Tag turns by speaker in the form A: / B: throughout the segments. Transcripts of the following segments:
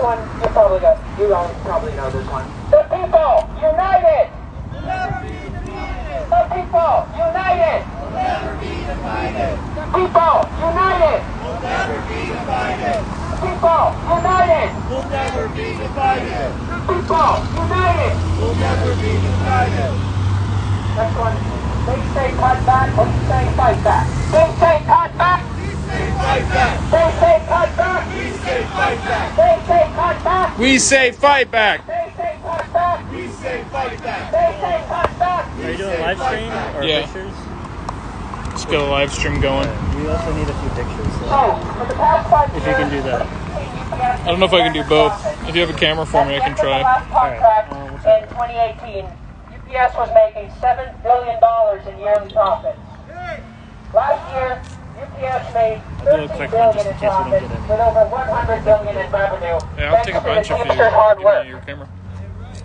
A: one, you all probably know this one. The people united!
B: Will never be divided!
A: The people united!
B: Will never be divided!
A: People united!
B: Will never be divided!
A: People united!
B: Will never be divided!
A: People united!
B: Will never be divided!
A: Next one. They say cut back, we say fight back. They say cut back!
B: We say fight back!
A: They say cut back!
B: We say fight back!
A: They say cut back!
C: We say fight back.
A: They say cut back!
B: We say fight back!
A: They say cut back!
D: Are you doing live stream or
C: Yeah.
D: pictures?
C: Let's get a live stream going.
D: We also need a few pictures.
A: So, for the past 5 years,
D: If you can do that.
C: I don't know if I can do both. If you have a camera for me, I can try.
A: Last contract
D: Alright.
A: in 2018, UPS was making $7 billion in yearly profits. Last year, UPS made
D: I'll do a
A: $13
D: quick one
A: billion
D: just
A: in
D: in case we don't
A: profits
D: get any.
A: with over $100 billion in revenue.
C: Yeah, I'll take a
A: thanks
C: bunch
A: to
C: if
A: the
C: you
A: Teamsters' hard
C: give
A: work.
C: me your camera.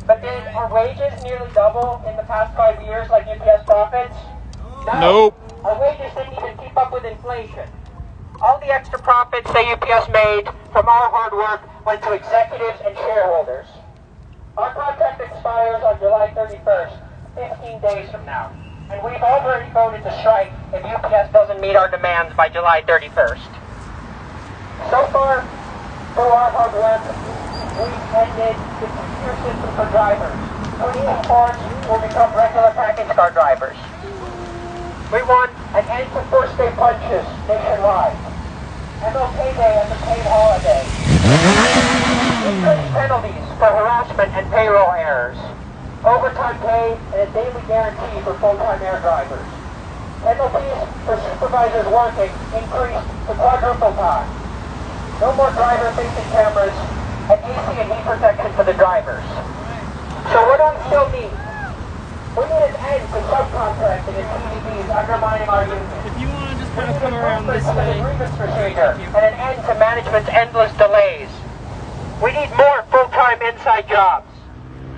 A: But did our wages nearly double in the past 5 years like UPS profits? No.
C: Nope.
A: Our wages didn't even keep up with inflation. All the extra profits that UPS made from our hard work went to executives and shareholders. Our contract expires on July 31st, 15 days from now. And we've already voted to strike if UPS doesn't meet our demands by July 31st. So far, through our hard work, we've ended the two-tier system for drivers. 24s will become regular package car drivers. We want an end to first-day punches nationwide. MLK Day as a paid holiday. Increased penalties for harassment and payroll errors. Overtime pay and a daily guarantee for full-time air drivers. Penalties for supervisors working increased to quadruple time. No more driver-facing cameras and AC and heat protection for the drivers. So what do we still need? We need an end to subcontracting and TDBs undermining our union.
D: If you want to just
A: We
D: kind of
A: need
D: come around this
A: improvements to the
D: way.
A: grievance procedure and an end to management's endless delays. We need more full-time inside jobs.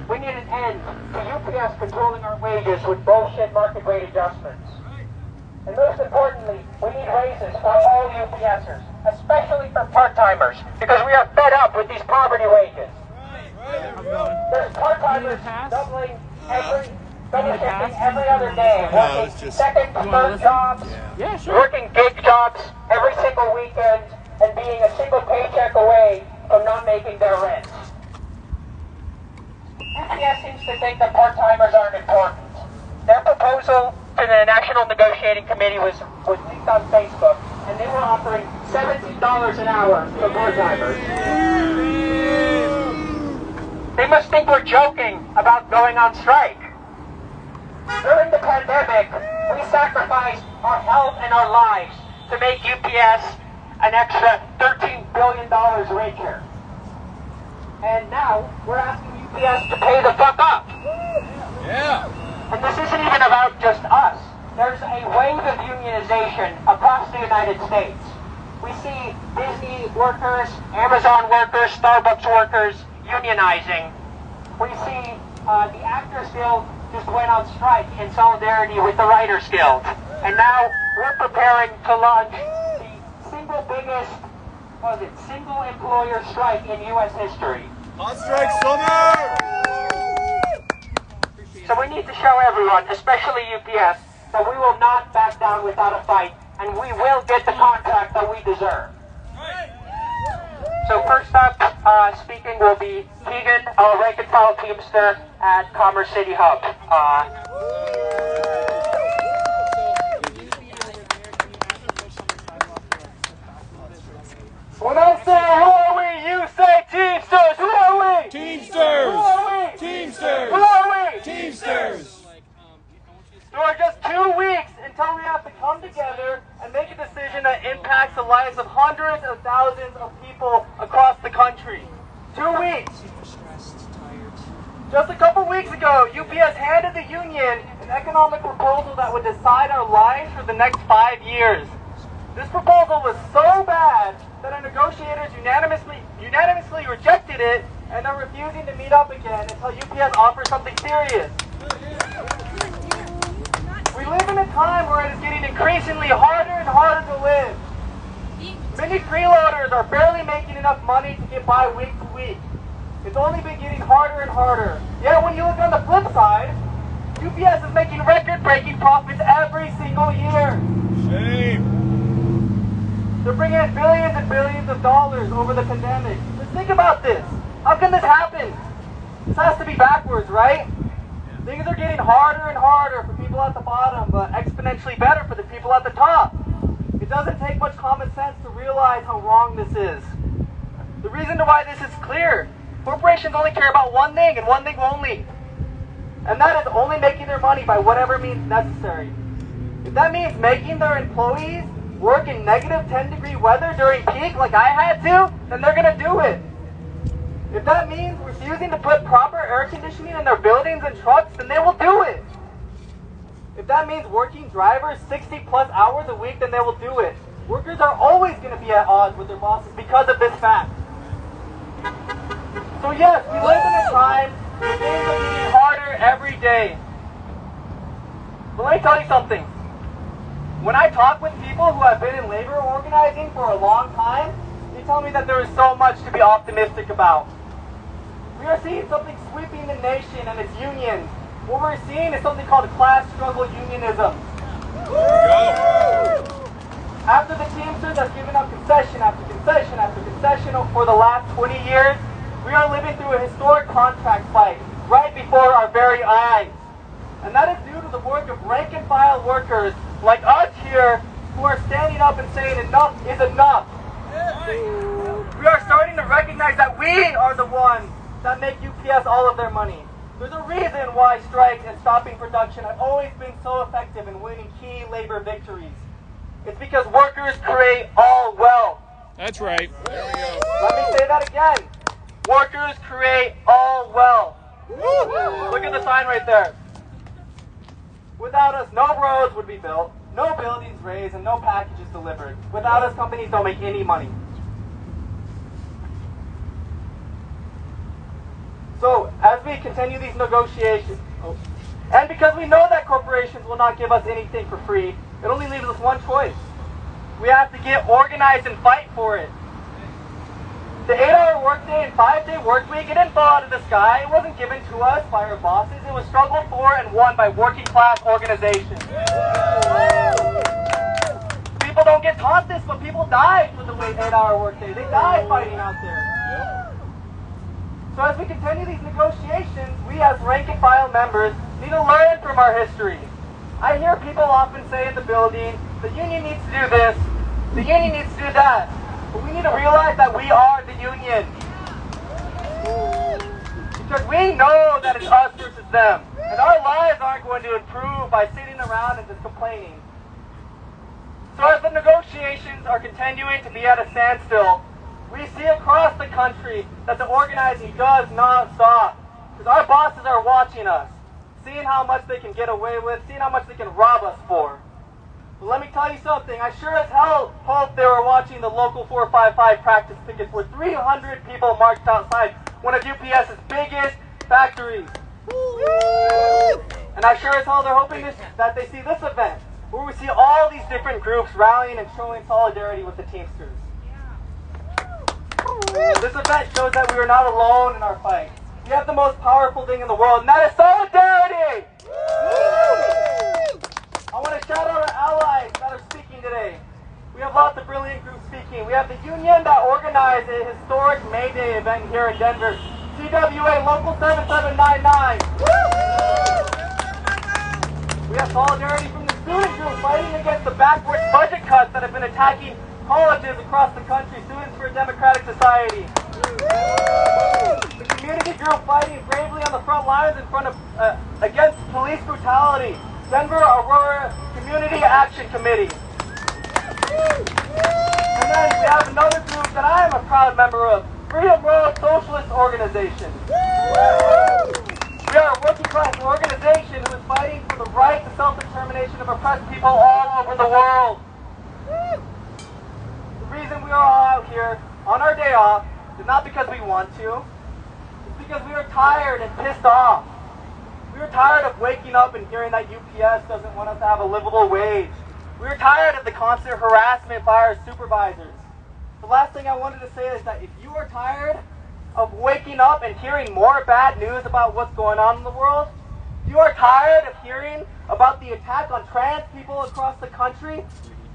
A: We need an end to UPS controlling our wages with bullshit market rate adjustments. And most importantly, we need raises for all UPSers, especially for part-timers, because we are fed up with these poverty wages. There's part-timers doubling shifting every other day, working second, third jobs, working gig jobs every single weekend, and being a single paycheck away from not making their rent. UPS seems to think that part-timers aren't important. Their proposal to the National Negotiating Committee was leaked on Facebook, and they were offering $17 an hour for part-timers. They must think we're joking about going on strike. During the pandemic, we sacrificed our health and our lives to make UPS an extra $13 billion richer. And now, we're asking UPS to pay the fuck up.
C: Yeah.
A: And this isn't even about just us. There's a wave of unionization across the United States. We see Disney workers, Amazon workers, Starbucks workers unionizing. We see the Actors Guild just went on strike in solidarity with the Writers Guild. And now we're preparing to launch the single biggest, single employer strike in U.S. history.
B: On strike summer!
A: So we need to show everyone, especially UPS, that we will not back down without a fight, and we will get the contract that we deserve. So first up, speaking will be Keegan, a rank and file Teamster at Commerce City Hub. When I say who are we, you say Teamsters. Who are we?
C: Teamsters.
A: Who are we?
C: Teamsters.
A: Who are we?
C: Teamsters.
A: There are just 2 weeks until we have to come together and make a decision that impacts the lives of hundreds of thousands of people across the country. 2 weeks. Just a couple weeks ago, UPS handed the union an economic proposal that would decide our lives for the next 5 years. This proposal was so bad that our negotiators unanimously rejected it and are refusing to meet up again until UPS offers something serious. We live in a time where it is getting increasingly harder and harder to live. Many freeloaders are barely making enough money to get by week to
E: week. It's only been getting harder and harder. Yet when you look on the flip side, UPS is making record-breaking profits every single year.
B: Shame.
E: They're bringing in billions and billions of dollars over the pandemic. Just think about this. How can this happen? This has to be backwards, right? Things are getting harder and harder for people at the bottom, but exponentially better for the people at the top. It doesn't take much common sense to realize how wrong this is. The reason why this is clear, corporations only care about one thing and one thing only. And that is only making their money by whatever means necessary. If that means making their employees work in negative 10-degree weather during peak like I had to, then they're going to do it. If that means refusing to put proper air conditioning in their buildings and trucks, then they will do it. If that means working drivers 60-plus hours a week, then they will do it. Workers are always going to be at odds with their bosses because of this fact. So yes, we live in a time where things are getting harder every day. But let me tell you something. When I talk with people who have been in labor organizing for a long time, they tell me that there is so much to be optimistic about. We are seeing something sweeping the nation and its unions. What we're seeing is something called class struggle unionism. After the Teamsters has given up concession after concession after concession for the last 20 years, we are living through a historic contract fight right before our very eyes. And that is due to the work of rank and file workers like us here who are standing up and saying enough is enough. We are starting to recognize that we are the ones that make UPS all of their money. There's a reason why strikes and stopping production have always been so effective in winning key labor victories. It's because workers create all wealth.
C: That's right.
B: There we go.
E: Let me say that again. Workers create all wealth. Look at the sign right there. Without us, no roads would be built, no buildings raised, and no packages delivered. Without us, companies don't make any money. So, as we continue these negotiations, and because we know that corporations will not give us anything for free, it only leaves us one choice. We have to get organized and fight for it. The 8-hour workday and 5-day workweek, it didn't fall out of the sky. It wasn't given to us by our bosses. It was struggled for and won by working class organizations. People don't get taught this, but people died for the 8-hour workday. They died fighting out there. So as we continue these negotiations, we as rank and file members need to learn from our history. I hear people often say in the building, the union needs to do this, the union needs to do that. But we need to realize that we are the union. Because we know that it's us versus them. And our lives aren't going to improve by sitting around and just complaining. So as the negotiations are continuing to be at a standstill, we see across the country that the organizing does not stop. Because our bosses are watching us, seeing how much they can get away with, seeing how much they can rob us for. But let me tell you something, I sure as hell hope they were watching the local 455 practice pickets where 300 people marched outside one of UPS's biggest factories. And I sure as hell they're hoping that they see this event, where we see all these different groups rallying and showing solidarity with the Teamsters. This event shows that we are not alone in our fight. We have the most powerful thing in the world, and that is solidarity! I want to shout out our allies that are speaking today. We have lots of brilliant groups speaking. We have the union that organized a historic May Day event here in Denver, CWA Local 7799. We have solidarity from the student group fighting against the backwards budget cuts that have been attacking colleges across the country, Students for a Democratic Society. The community group fighting bravely on the front lines in front of against police brutality, Denver Aurora Community Action Committee. And then we have another group that I am a proud member of, Freedom Road Socialist Organization. We are a working class organization who is fighting for the right to self-determination of oppressed people all over the world. The reason we are all out here on our day off is not because we want to, it's because we are tired and pissed off. We are tired of waking up and hearing that UPS doesn't want us to have a livable wage. We are tired of the constant harassment by our supervisors. The last thing I wanted to say is that if you are tired of waking up and hearing more bad news about what's going on in the world? If you are tired of hearing about the attack on trans people across the country,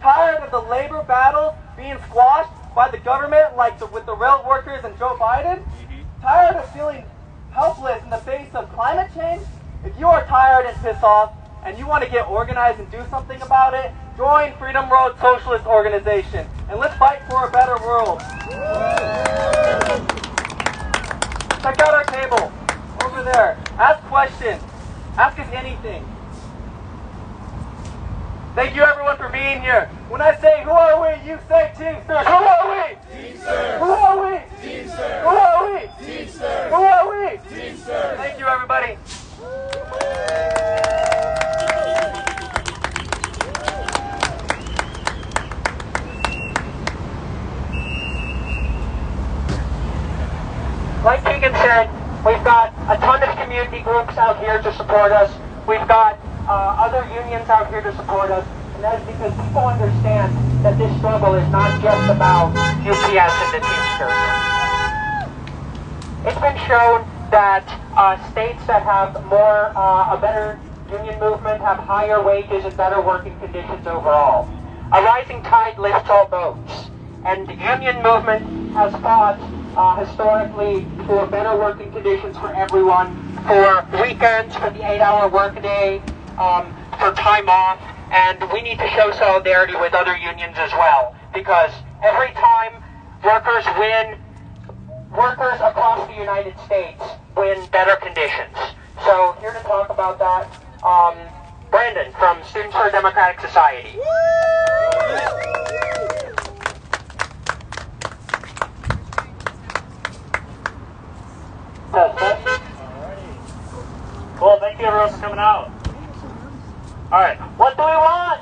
E: tired of the labor battles being squashed by the government like with the rail workers and Joe Biden, tired of feeling helpless in the face of climate change, if you are tired and pissed off and you want to get organized and do something about it, join Freedom Road Socialist Organization and let's fight for a better world. Check out our table over there. Ask questions. Ask us anything. Thank you everyone for being here. When I say who are we, you say Teamsters. Who are we?
B: Teamsters.
E: Who are we?
B: Teamsters.
E: Who are we?
B: Teamsters.
E: Who are we?
B: Teamsters.
E: Thank you everybody.
A: Like Keegan said, we've got a ton of community groups out here to support us. We've got other unions out here to support us. And that is because people understand that this struggle is not just about UPS and the Teamsters. It's been shown that states that have a better union movement have higher wages and better working conditions overall. A rising tide lifts all boats. And the union movement has fought historically for better working conditions for everyone, for weekends, for the 8-hour workday, for time off, and we need to show solidarity with other unions as well, because every time workers win, workers across the United States win better conditions. So here to talk about that, Brandon from Students for a Democratic Society.
F: Well, thank you everyone for coming out. Alright, what do we want?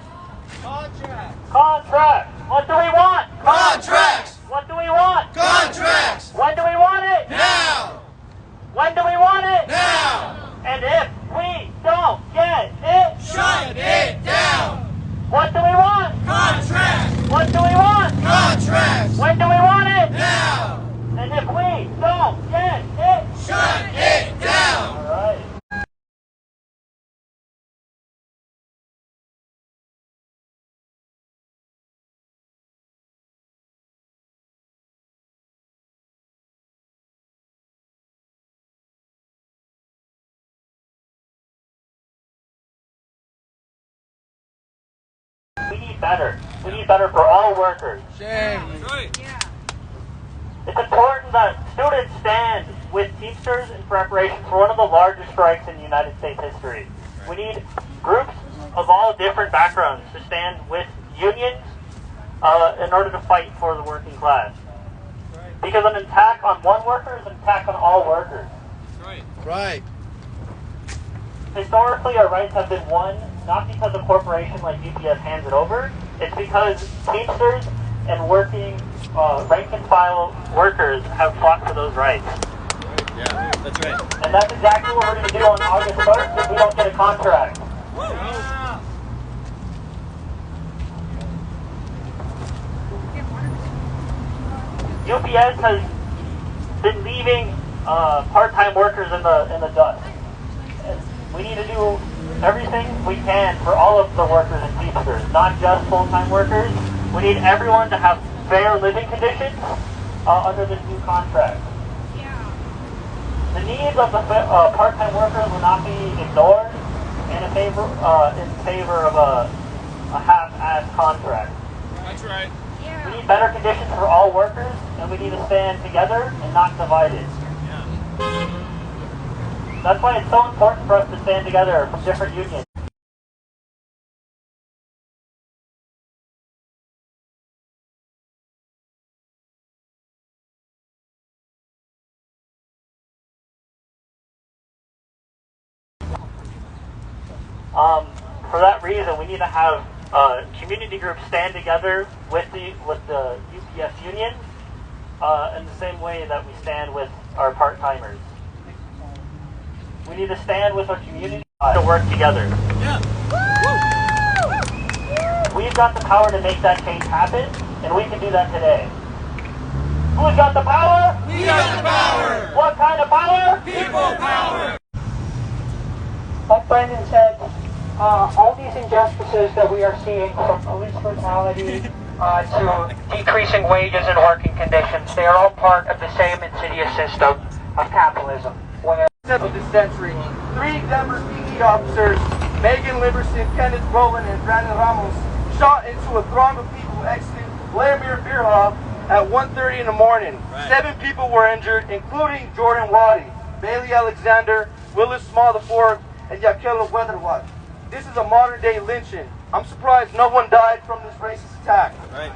B: Contracts.
F: Contracts. What do we want?
B: Contracts.
F: What do we want?
B: Contracts.
F: When do we want it?
B: Now.
F: When do we want it?
B: Now.
F: And if we don't get it,
B: Shut it down.
F: what do we want?
B: Contracts.
F: What do we want?
B: Contracts.
F: When do we want it?
B: Now.
F: And if we don't get it,
B: Shut it down.
F: alright. We need better. We need better for all workers.
B: Shame.
F: It's important that students stand with Teamsters in preparation for one of the largest strikes in United States history. We need groups of all different backgrounds to stand with unions in order to fight for the working class. Because an attack on one worker is an attack on all workers.
B: Right.
F: Historically, our rights have been won not because a corporation like UPS hands it over. It's because Teamsters and working rank and file workers have fought for those rights.
B: Yeah, that's right.
F: And that's exactly what we're going to do on August 1st if we don't get a contract. UPS has been leaving part-time workers in the dust. And we need to do everything we can for all of the workers in Teamsters, not just full-time workers. We need everyone to have fair living conditions under this new contract. The needs of the part-time workers will not be ignored in favor of a half-assed contract.
B: That's right.
F: We need better conditions for all workers, and we need to stand together and not divided. That's why it's so important for us to stand together from different unions. For that reason, we need to have community groups stand together with the UPS union in the same way that we stand with our part-timers. We need to stand with our community to work together. We've got the power to make that change happen, and we can do that today. Who's got the power?
B: We got the power.
F: What kind of power?
B: People power.
A: Like Brandon said, all these injustices that we are seeing, from police brutality to decreasing wages and working conditions, they are all part of the same insidious system of capitalism. Where
E: of this century, 3 Denver PD officers, Megan Liberson, Kenneth Rowland, and Brandon Ramos, shot into a throng of people who exited Vladimir Beer Hall at 1:30 in the morning. 7 people were injured, including Jordan Waddy, Bailey Alexander, Willis Small IV, and Yakela Weatherwatt. This is a modern-day lynching. I'm surprised no one died from this racist attack.
B: Right.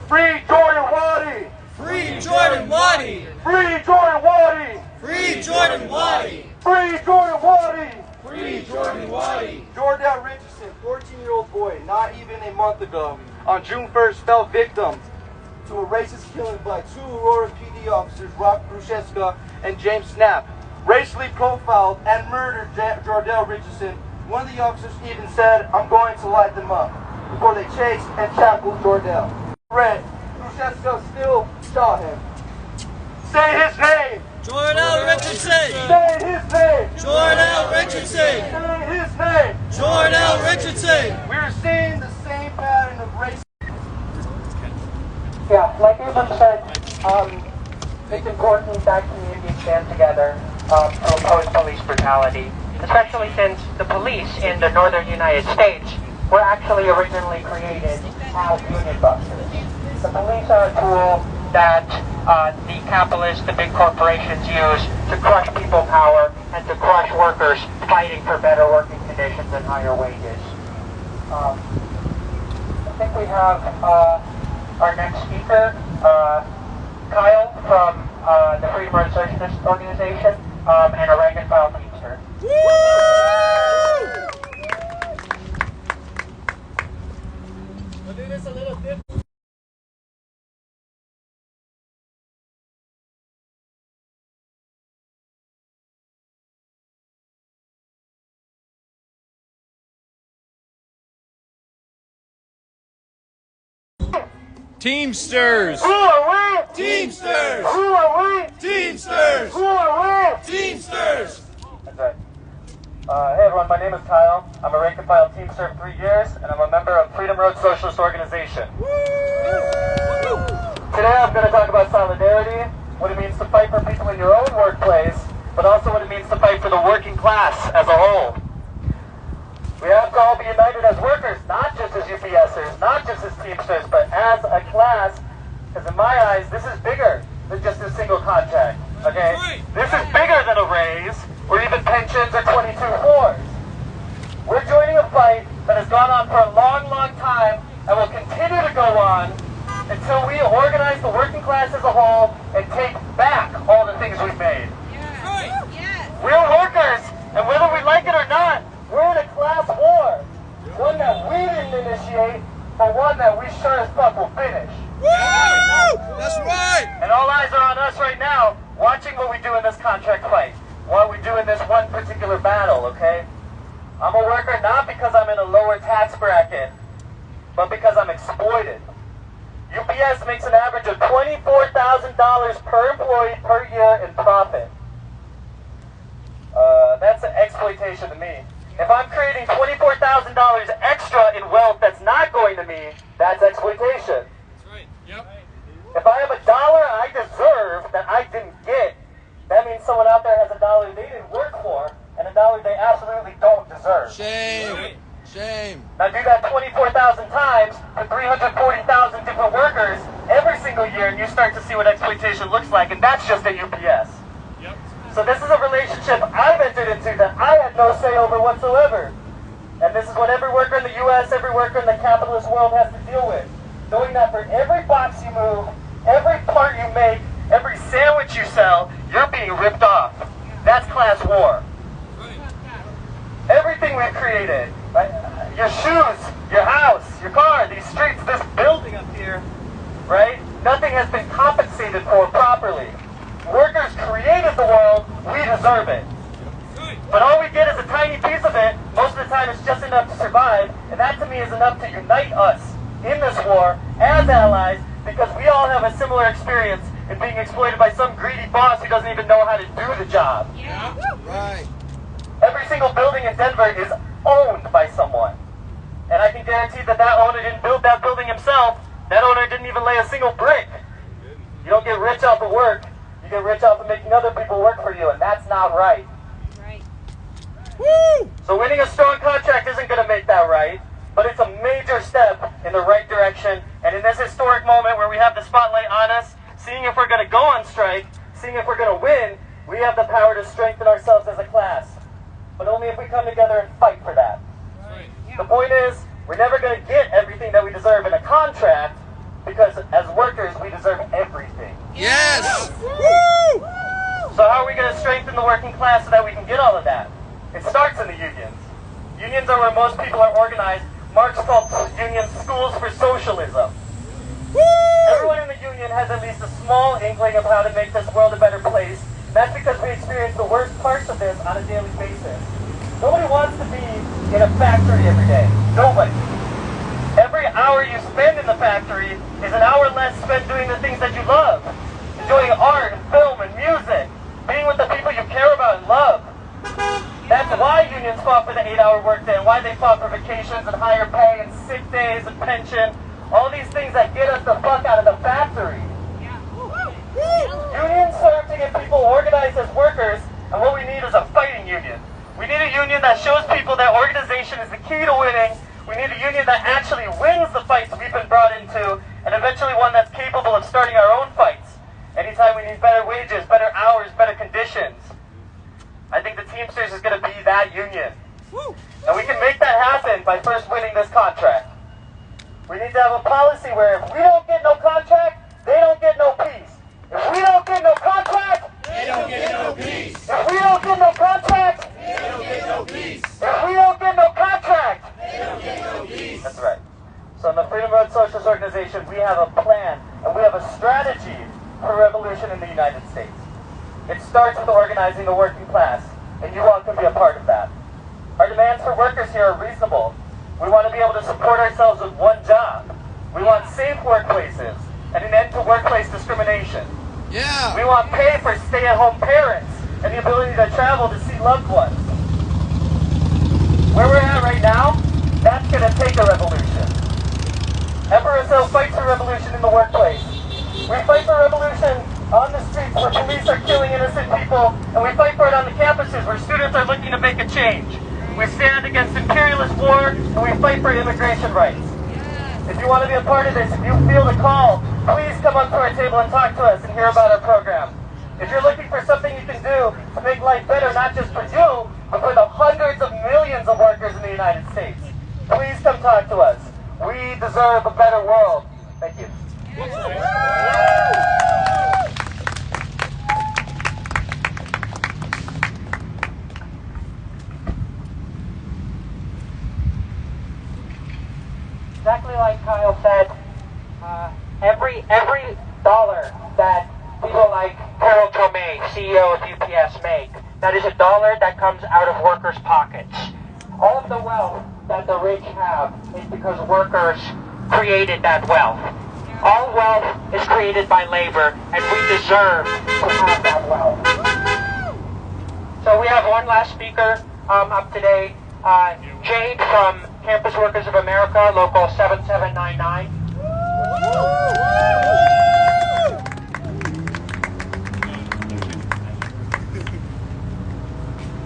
E: Free Jordan Waddy!
B: Free Jordan Waddy.
E: Free Jordan Waddy!
B: Free Jordan Waddy.
E: Free Jordan Waddy!
B: Free Jordan Waddy.
E: Jordan Richardson, 14-year-old boy, not even a month ago, on June 1st, fell victim to a racist killing by 2 Aurora PD officers, Rob Brucheska and James Snap. Racially profiled and murdered Jordan Richardson. One of the officers even said, "I'm going to light them up," before they chased and tackled Jordan. Red, Brucheska still shot him. Say his name!
B: Jordan Richardson.
E: Say his name!
B: Jordan Richardson.
E: Say his name!
B: Jordan Richardson.
E: We're seeing the same pattern of racism.
A: Yeah, like Abram said, it's important that communities stand together to oppose police brutality, especially since the police in the northern United States were actually originally created as union busters. The police are a tool that the capitalists, the big corporations use to crush people power and to crush workers fighting for better working conditions and higher wages. I think we have our next speaker, Kyle from the Freedom Road Socialist Organization and a rank and file Teamster.
B: We'll do this a little different.
C: Teamsters!
E: Who are we?
B: Teamsters.
E: Who are we?
B: Teamsters.
E: Who are we?
B: Teamsters.
F: That's right. Hey everyone, my name is Kyle. I'm a rank and file Teamster of 3 years, and I'm a member of Freedom Road Socialist Organization. Today I'm going to talk about solidarity, what it means to fight for people in your own workplace, but also what it means to fight for the working class as a whole. We have to all be united as workers, not just as UPSers, not just as Teamsters, but as a class, because in my eyes, this is bigger than just a single contract, okay? This is bigger than a raise, or even pensions or 22-4s. We're joining a fight that has gone on for a long, long time, and will continue to go on until we organize the working class as a whole and take back all the things we've made. We're workers, and whether we like it or not, we're in a class war. One that we didn't initiate, but one that we sure as fuck will finish.
B: That's right.
F: And all eyes are on us right now, watching what we do in this contract fight, what we do in this one particular battle, okay? I'm a worker not because I'm in a lower tax bracket, but because I'm exploited. UPS makes an average of $24,000 per employee per year in profit. That's an exploitation to me. If I'm creating $24,000 extra in wealth that's not going to me, that's exploitation.
B: That's right. Yep.
F: If I have $1 I deserve that I didn't get, that means someone out there has $1 they didn't work for and $1 they absolutely don't deserve.
B: Shame. Shame.
F: Now do that 24,000 times for 340,000 different workers every single year and you start to see what exploitation looks like, and that's just at UPS.
B: Yep.
F: So this is a relationship I've entered into that I had no say over whatsoever. And this is what every worker in the U.S., every worker in the capitalist world has to deal with. Knowing that for every box you move, every part you make, every sandwich you sell, you're being ripped off. That's class war. Everything we've created, right? Your shoes, your house, your car, these streets, this building up here, right? Nothing has been compensated for properly. Workers created the world, we deserve it. But all we get is a tiny piece of it. Most of the time it's just enough to survive, and that to me is enough to unite us in this war as allies
E: because we all have a similar experience in being exploited by some greedy boss who doesn't even know how to do the job.
B: Yeah. Right.
E: Every single building in Denver is owned by someone. And I can guarantee that that owner didn't build that building himself. That owner didn't even lay a single brick. You don't get rich off of work. You get rich off of making other people work for you, and that's not right.
G: Right.
E: Woo! So winning a strong contract isn't going to make that right, but it's a major step in the right direction. And in this historic moment where we have the spotlight on us, seeing if we're going to go on strike, seeing if we're going to win, we have the power to strengthen ourselves as a class. But only if we come together and fight for that.
B: Right.
E: The point is, we're never going to get everything that we deserve in a contract, because as workers, we deserve everything.
B: Yes. Woo!
E: So how are we going to strengthen the working class so that we can get all of that? It starts in the unions. Unions are where most people are organized. Marx called unions schools for socialism. Everyone in the union has at least a small inkling of how to make this world a better place. That's because we experience the worst parts of this on a daily basis. Nobody wants to be in a factory every day. Nobody. Every hour you spend in the factory is an hour less spent doing the things that you love. Enjoying art and film and music. Being with the people you care about and love. That's why unions fought for the 8-hour workday and why they fought for vacations and higher pay and sick days and pension. All these things that get us the fuck out of the factory. Unions serve to get people organized as workers, and what we need is a fighting union. We need a union that shows people that organization is the key to winning. We need a union that actually wins the fights we've been brought into, and eventually one that's capable of starting our own fights. Anytime we need better wages, better hours, better conditions. I think the Teamsters is going to be that union. And we can make that happen by first winning this contract. We need to have a policy where if we don't get no contract, they don't get no peace. If we don't get no contract,
B: They don't get no peace.
E: if we don't get no contract,
B: They don't get no peace.
E: if we don't get no contract.
B: They don't get no peace.
E: That's right. So in the Freedom Road Socialist Organization, we have a plan and we have a strategy for revolution in the United States. It starts with organizing the working class, and you all can be a part of that. Our demands for workers here are reasonable. We want to be able to support ourselves with one job. We want safe workplaces and an end to workplace discrimination.
B: Yeah.
E: We want pay for stay-at-home parents and the ability to travel to see loved ones. Where we're at right now, that's going to take a revolution. FRSO fights for revolution in the workplace. We fight for revolution on the streets where police are killing innocent people, and we fight for it on the campuses where students are looking to make a change. We stand against imperialist war, and we fight for immigration rights. If you want to be a part of this, if you feel the call, please come up to our table and talk to us and hear about our program. If you're looking for something you can do to make life better, not just for you, but for the hundreds of millions of workers in the United States, please come talk to us. We deserve a better world. Thank you. Exactly like Kyle said, every dollar that people like Carol Tomei, CEO of UPS, make, that is a dollar that comes out of workers' pockets. All of the wealth that the rich have is because workers created that wealth. All wealth is created by labor, and we deserve to have that wealth. So we have one last speaker up today, Jade from Campus Workers of America, Local 7799.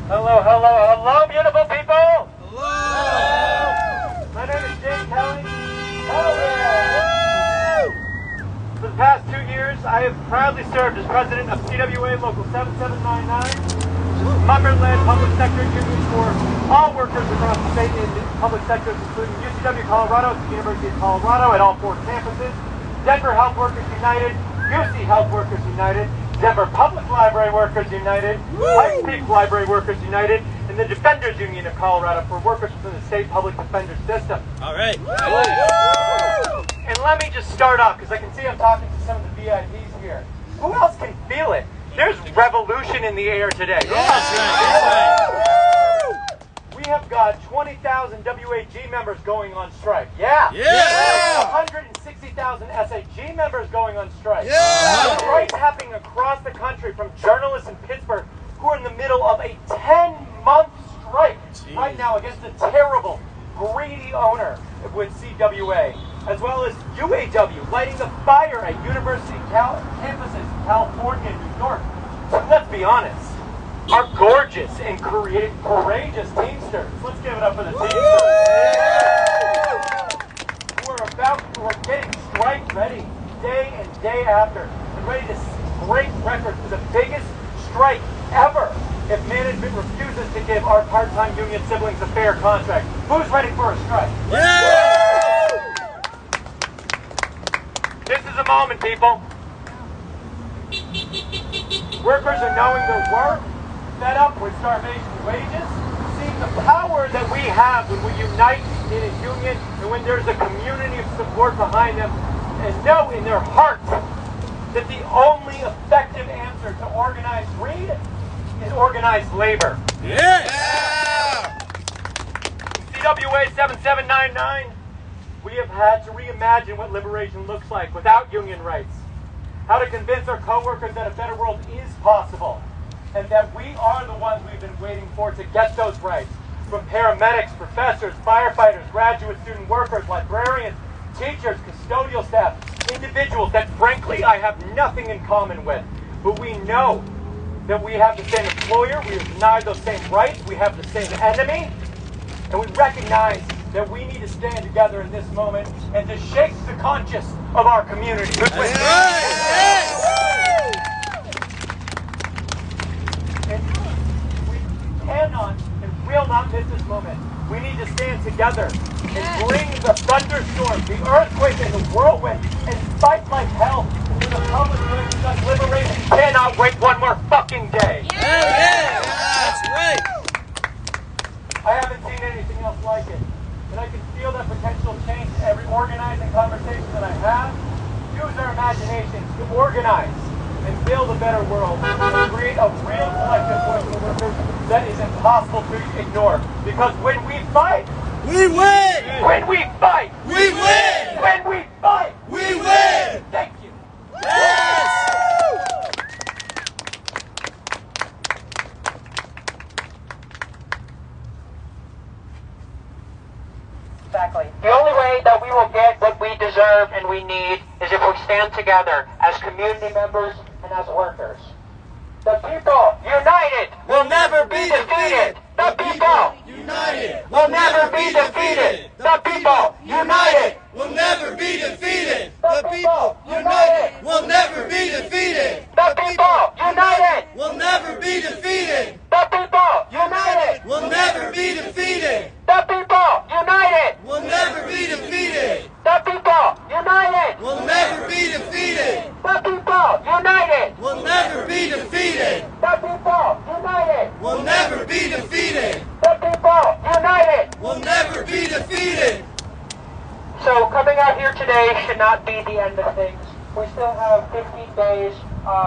E: Hello, hello, hello, beautiful people!
B: Hello.
E: My name is Jade Kelly. Hell yeah! For the past 2 years, I have proudly served as president of CWA Local 7799. Member-led public sector unions for all workers across the state in public sectors, including UCW Colorado, the University of Colorado at all 4 campuses, Denver Health Workers United, UC Health Workers United, Denver Public Library Workers United, Pikes Peak Library Workers United, and the Defenders Union of Colorado for workers within the state public defender system.
D: All right.
E: And let me just start off, because I can see I'm talking to some of the VIPs here. Who else can feel it? There's revolution in the air today. We have got 20,000 WAG members going on strike. Yeah.
B: Yeah.
E: 160,000 SAG members going on strike.
B: Yeah.
E: Strikes happening across the country from journalists in Pittsburgh who are in the middle of a 10-month strike right now against a terrible, greedy owner with CWA, as well as UAW lighting the fire at university campuses in California and New York. So let's be honest. Our gorgeous and courageous Teamsters. Let's give it up for the Teamsters. Who are getting strike ready day and day after and ready to break records for the biggest strike ever if management refuses to give our part-time union siblings a fair contract. Who's ready for a strike? This is a moment, people. Workers are knowing their worth, fed up with starvation wages, seeing the power that we have when we unite in a union and when there's a community of support behind them, and know in their hearts that the only effective answer to organized greed is organized labor. CWA 7799, we have had to reimagine what liberation looks like without union rights. How to convince our coworkers that a better world is possible, and that we are the ones we've been waiting for to get those rights. From paramedics, professors, firefighters, graduate student workers, librarians, teachers, custodial staff, individuals that frankly I have nothing in common with. But we know that we have the same employer, we are denied those same rights, we have the same enemy, and we recognize that we need to stand together in this moment and to shake the conscience of our community. And we cannot and will not miss this moment. We need to stand together and bring the thunderstorm, the earthquake, and the whirlwind and fight like hell for the public good because liberation cannot wait one more fucking day.
B: That's right.
E: I haven't seen anything else like it. And I can feel that potential change in every organizing conversation that I have. Use our imaginations to organize and build a better world and create a real collective voice for workers that is impossible to ignore. Because when we fight,
B: We win.
E: when we fight,
B: We win.
E: when we fight,
B: We win.
E: thank you.
B: Yes.
A: Exactly. The only way that we will get what we deserve and we need is if we stand together as community members and as workers. The people united will never be defeated. The people
B: United.
A: will never be defeated. The people united.
B: Will never be defeated.
A: The people united.
B: Will never be defeated.
A: The people united.
B: Will never be defeated.
A: The people united.
B: Will never be defeated.
A: The people united.
B: Will never be defeated.
A: The people united.
B: Will never be defeated.
A: The people united.
B: Will never be defeated.
A: The people united.
B: Will never be defeated.
A: The people united.
B: Will never be defeated.
A: So coming out here today should not be the end of things. We still have 15 days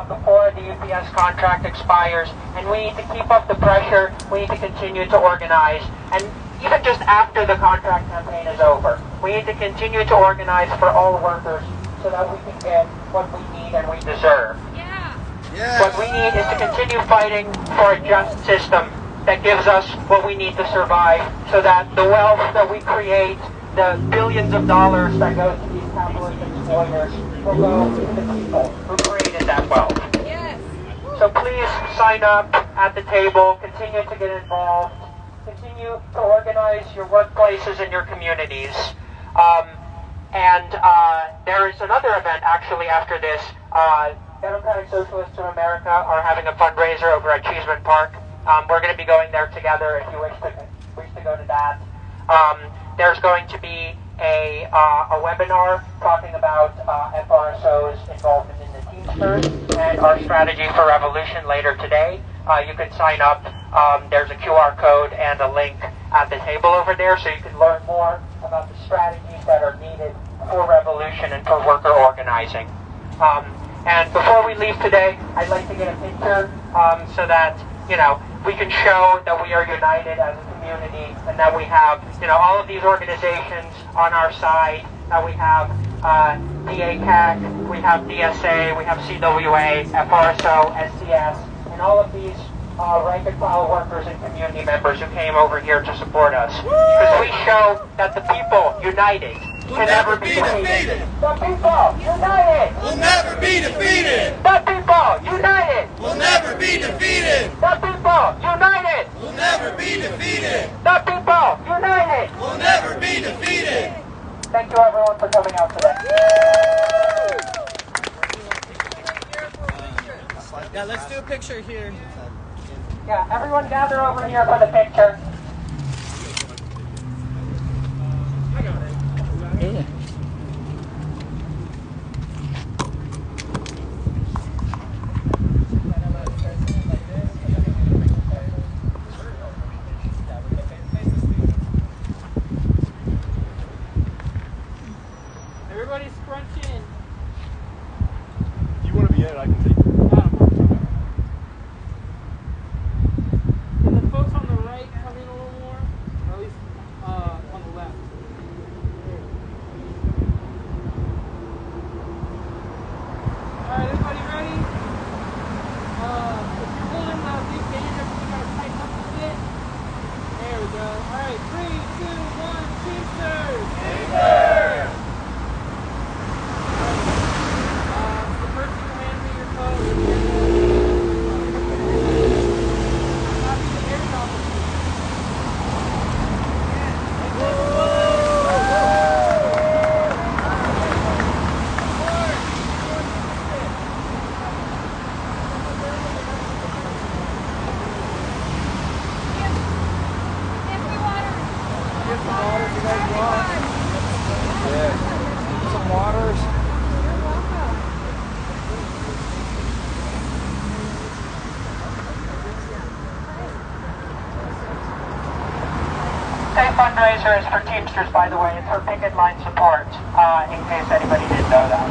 A: before the UPS contract expires, and we need to keep up the pressure. We need to continue to organize, and even just after the contract campaign is over, we need to continue to organize for all workers so that we can get what we need and we deserve. What we need is to continue fighting for a just system that gives us what we need to survive, so that the wealth that we create, the billions of dollars that go to these capitalist exploiters, will go to the people who created that wealth. So please sign up at the table, continue to get involved, continue to organize your workplaces and your communities. There is another event actually after this. Democratic Socialists of America are having a fundraiser over at Cheeseman Park. We're going to be going there together if you wish to go to that. There's going to be a webinar talking about FRSO's involvement in the Teamsters and our strategy for revolution later today. You can sign up. There's a QR code and a link at the table over there, so you can learn more about the strategies that are needed for revolution and for worker organizing. And before we leave today, I'd like to get a picture so that we can show that we are united as a community and that we have, all of these organizations on our side, that we have DACAC, we have DSA, we have CWA, FRSO, SCS, and all of these rank and file workers and community members who came over here to support us. Because we show that the people united can never be defeated. The people united
B: Will never be defeated.
A: The people united
B: Will never be defeated.
A: The people united
B: Will never be defeated.
A: The people united.
B: Will never be defeated.
A: Thank you everyone for coming out today.
D: Yeah, let's do a picture here.
A: Yeah, everyone gather over here for the picture.
E: Everybody scrunch in.
G: You want to be in it, I can take it.
E: Can the folks on the right come in a little more? Or at least on the left. Alright, everybody ready? If you're holding the big banner, you gotta tighten up a bit. There we go. Alright, 3, 2, 1, Teamsters! Teamsters! The person who handed me your phone. Copy the airdrop.
G: Some waters.
A: State fundraiser is for Teamsters, by the way. It's for picket line support, in case anybody didn't know that.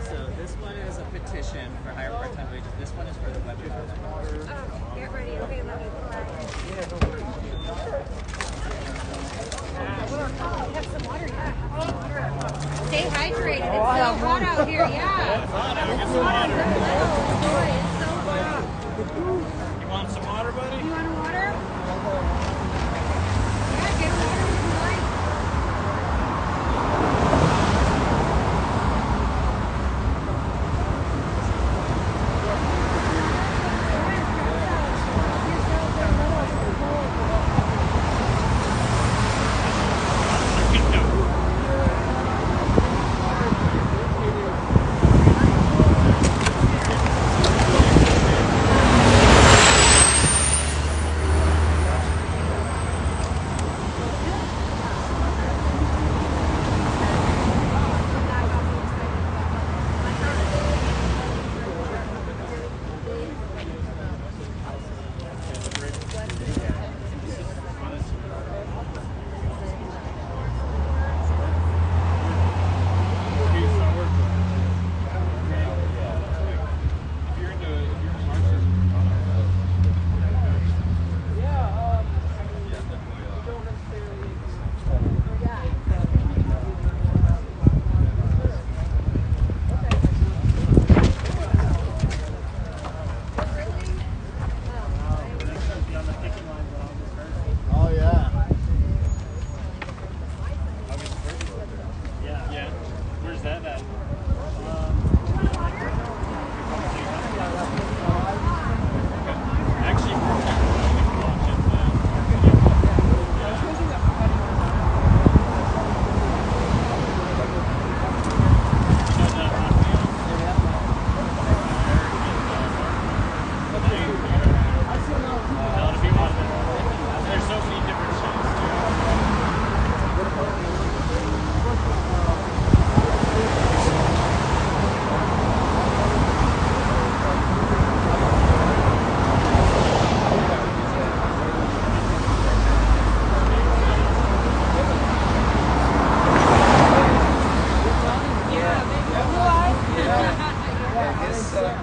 D: So this one is a petition for higher part-time wages. This one is for the webinar.
H: Oh, get ready. Okay, let me have some water here. Stay hydrated. It's so hot out here. Yeah. It's so hot.
C: You want some water, buddy?
H: You want water? Yeah, get water if you like.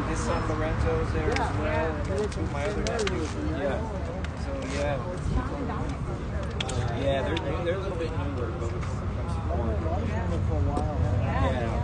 G: his son Lorenzo's there as well, and then two of my other nephews. Yeah. So yeah. Yeah, they're a little bit newer, but with some support.
H: Yeah.
G: Yeah.